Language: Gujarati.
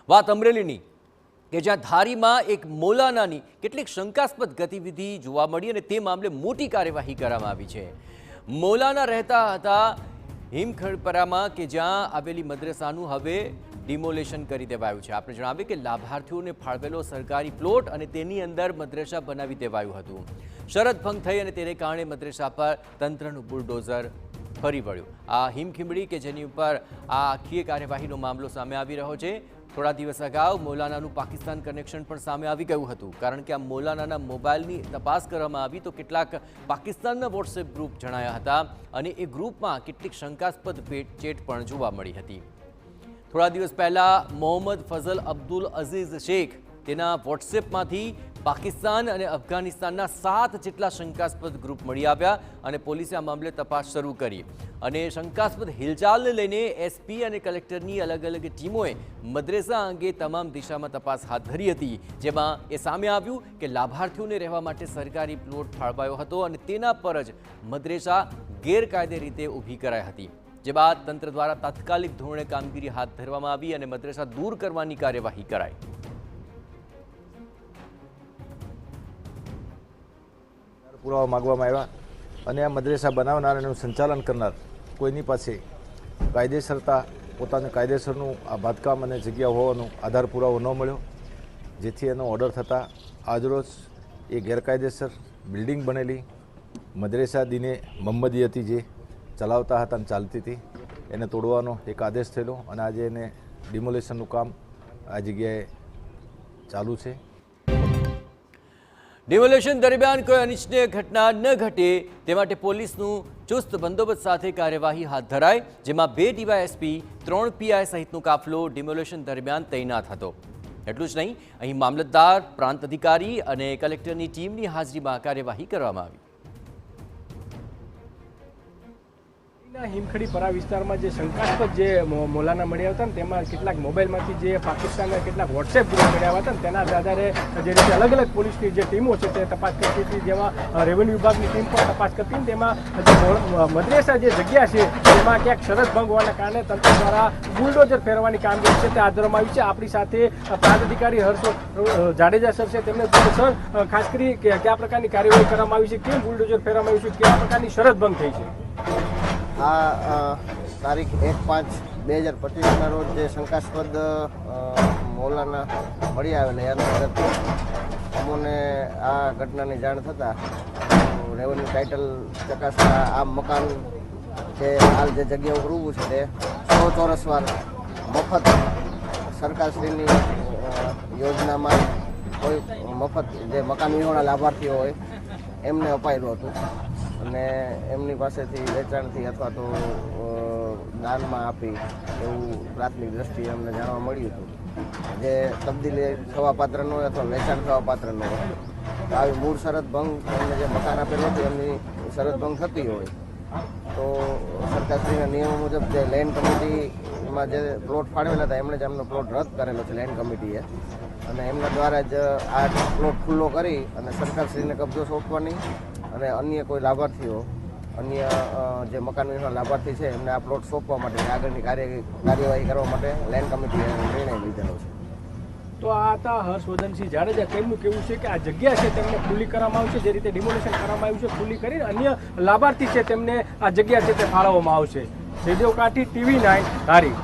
વાત અમરેલીની કે જ્યાં ધારીમાં એક મૌલાનાની કેટલીક શંકાસ્પદ ગતિવિધિ જોવા મળી અને તે મામલે મોટી કાર્યવાહી કરવામાં આવી છે। મૌલાના રહેતા હતા હિમખડપરામાં કે જ્યાં આવેલી મદ્રેસાનું હવે ડિમોલેશન કરી દેવાયું છે। આપણે જણાવીએ કે લાભાર્થીઓને ફાળવેલો સરકારી પ્લોટ અને તેની અંદર મદ્રેસા બનાવી દેવાયું હતું। શરત ભંગ થઈ અને તેને કારણે મદ્રેસા પર તંત્રનું બુલડોઝર ફરી વળ્યું। આ હિમખીમડી કે જેની ઉપર આ આખી કાર્યવાહીનો મામલો સામે આવી રહ્યો છે। થોડા દિવસ અગાઉ મૌલાનાનું પાકિસ્તાન કનેક્શન પણ સામે આવી ગયું હતું, કારણ કે આ મૌલાનાના મોબાઈલની તપાસ કરવામાં આવી તો કેટલાક પાકિસ્તાનના વોટ્સએપ ગ્રુપ જણાયા હતા અને એ ગ્રુપમાં કેટલીક શંકાસ્પદ ચેટ પણ જોવા મળી હતી। થોડા દિવસ પહેલા મોહમ્મદ ફઝલ અબ્દુલ અઝીઝ શેખ તેના વોટ્સએપમાંથી પાકિસ્તાન અને અફઘાનિસ્તાનના 7 જેટલા શંકાસ્પદ ગ્રુપ મળી આવ્યા અને પોલીસે આ મામલે તપાસ શરૂ કરી અને શંકાસ્પદ હિલચાલને લઈને એસપી અને કલેક્ટરની અલગ અલગ ટીમોએ મદ્રેસા અંગે તમામ દિશામાં તપાસ હાથ ધરી હતી, જેમાં એ સામે આવ્યું કે લાભાર્થીઓને રહેવા માટે સરકારી પ્લોટ ફાળવાયો હતો અને તેના પર જ મદ્રેસા ગેરકાયદે રીતે ઊભી કરાઈ હતી। જે બાદ તંત્ર દ્વારા તાત્કાલિક ધોરણે કામગીરી હાથ ધરવામાં આવી અને મદ્રેસા દૂર કરવાની કાર્યવાહી કરાઈ। પુરાવા માગવામાં આવ્યા અને આ મદ્રેસા બનાવનાર એનું સંચાલન કરનાર કોઈની પાસે કાયદેસરતા પોતાનું કાયદેસરનું આ બાંધકામ અને જગ્યા હોવાનો આધાર પુરાવો ન મળ્યો, જેથી એનો ઓર્ડર થતાં આજરોજ એ ગેરકાયદેસર બિલ્ડિંગ બનેલી મદ્રેસા દીને મહમ્મદી હતી જે ચલાવતા હતા અને ચાલતી હતી એને તોડવાનો એક આદેશ થયેલો અને આજે એને ડિમોલેશનનું કામ આ જગ્યાએ ચાલુ છે। ડિમોલેશન દરમિયાન કોઈ અનિચ્છનીય ઘટના ન ઘટે તે માટે પોલીસનું ચુસ્ત બંદોબસ્ત સાથે કાર્યવાહી હાથ ધરાઈ, જેમાં 2 ડીવાયએસપી 3 પીઆઈ સહિતનો કાફલો ડિમોલેશન દરમિયાન તૈનાત હતો। એટલું જ નહીં, અહીં મામલતદાર, પ્રાંત અધિકારી અને કલેક્ટરની ટીમની હાજરીમાં કાર્યવાહી કરવામાં આવી। હિમખડીપરા વિસ્તારમાં જે શંકાસ્પદ જે મૌલાના મળ્યા હતા ને તેમાં કેટલાક મોબાઈલમાંથી જે પાકિસ્તાનના કેટલાક વોટ્સએપ ગ્રુપ મળ્યા હતા ને તેના આધારે જે રીતે અલગ અલગ પોલીસની જે ટીમો છે તે તપાસ કરતી હતી, જેમાં રેવન્યુ વિભાગની ટીમ પણ તપાસ કરતી હતી। તેમાં જે મદ્રેસા જે જગ્યા છે તેમાં ક્યાંક શરત ભંગ હોવાના કારણે તંત્ર દ્વારા બુલડોઝર ફેરવવાની કામગીરી છે તે હાથ ધરવામાં આવી છે। આપણી સાથે પ્રાંત અધિકારી હર્ષ જાડેજા સર છે, તેમને સર ખાસ કરી કયા પ્રકારની કાર્યવાહી કરવામાં આવી છે, કેમ બુલડોઝર ફેરવવામાં આવ્યું છે, કયા પ્રકારની શરત ભંગ થઈ છે? આ તારીખ 1/5/2025ના રોજ જે શંકાસ્પદ મૌલાના મળી આવેલા એના અંતર્ગત અમોને આ ઘટનાની જાણ થતાં રેવન્યુ ટાઇટલ ચકાસતા આ મકાન જે હાલ જે જગ્યા ઉપર ઊભું છે તે 100 ચોરસ વાર મફત સરકારશ્રીની યોજનામાં કોઈ મફત જે મકાન વિહોણા લાભાર્થીઓ હોય એમને અપાયેલું હતું અને એમની પાસેથી વેચાણથી અથવા તો દાનમાં આપી એવું પ્રાથમિક દ્રષ્ટિએ અમને જાણવા મળ્યું હતું, જે તબદીલી થવા પાત્ર ન હોય અથવા વેચાણ થવા પાત્ર ન હોય તો આવી મૂળ શરત ભંગ એમને જે મકાન આપેલું હતું એમની શરત ભંગ થતી હોય તો સરકારશ્રીના નિયમો મુજબ જે લેન્ડ કમિટીમાં જે પ્લોટ ફાળવેલા હતા એમણે જ એમનો પ્લોટ રદ કરેલો છે લેન્ડ કમિટીએ અને એમના દ્વારા જ આ પ્લોટ ખુલ્લો કરી અને સરકારશ્રીને કબજો સોંપવાની અને અન્ય કોઈ લાભાર્થીઓ અન્ય જે મકાન વિહોણા લાભાર્થી છે એમને આ પ્લોટ સોંપવા માટે આગળની કાર્યવાહી કરવા માટે લેન્ડ કમિટીએ નિર્ણય લીધેલો છે। તો આ હતા હર્ષવર્ધનસિંહ જાડેજા, તેમનું કેવું છે કે આ જગ્યા છે તેમને ખુલ્લી કરવામાં આવશે, જે રીતે ડિમોલેશન કરવામાં આવ્યું છે ખુલ્લી કરીને અન્ય લાભાર્થી છે તેમને આ જગ્યા છે તે ફાળવવામાં આવશે। જયદેવ કાઠી, TV9 ધારી।